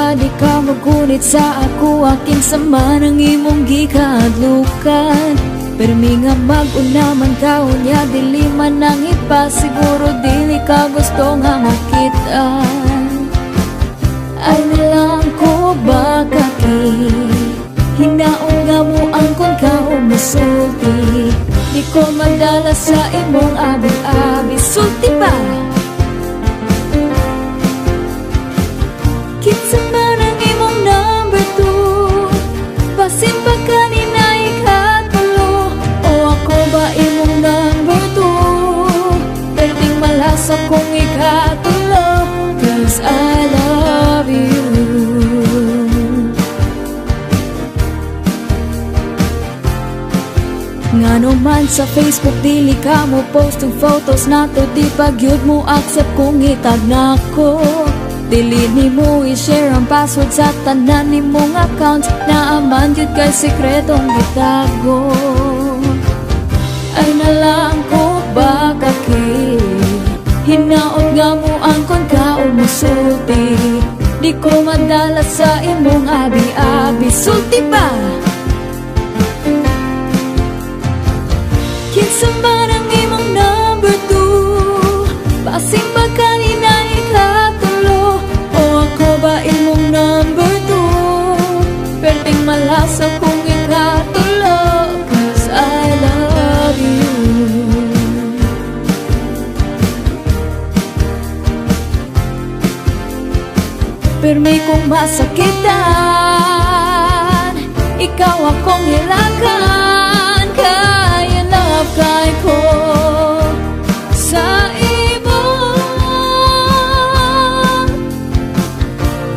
ba di ka magunit sa ako? Aking sama ng imong gikadlukan. Permi nga mag-una man ka, unya dili man ang ipa. Siguro dili ka gusto nga makita. Ay nalang ko ba kaki? Hinaon nga mo ang kon ka umusulti. Di ko madala sa imong abi-abi. Sulti pa kinsa man ang imong number 2. Basin pa kanina ikatulo. O ako ba imong number 2? Pwedeng malasa kong ikatulo. Cause I love you. Ngano man sa Facebook dili ka mo post ang photos nato. Di pa gyud mo accept kung itag na ko. Dili ni mo i-share ang password sa tanan ni mong accounts. Naaman yun kay sekretong gitago. Ay nalang ko ba kaki? Hinaot nga mo ang kon ka umusulti. Di ko madala sa imong abi-abi. Sulti pa kinsa man ang imong number 2. Pasing ba kanina ikatulo? O ako ba imong number 2? Pwedeng malasa kung ikatulo. Cause I love you. Permi kong masakitan, ikaw akong hilakan. Kaya love kay ko sa imo.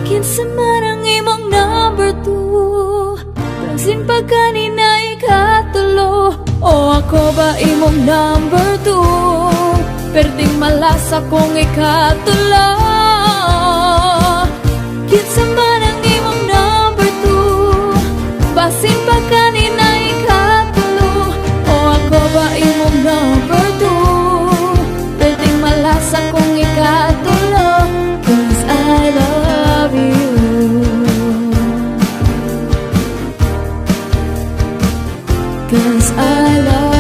Kinsa man ang imong number 2. Pansin pa kanina ikatulo. O ako ba imong number 2? Pwedeng malasa kung ikatulo. Kinsa man ang imong number 2. Basin pa kanina ikatulo. O ako ba imong number 2? Pwedeng malasa kung ikatulo. Cause I love you. Cause I love you.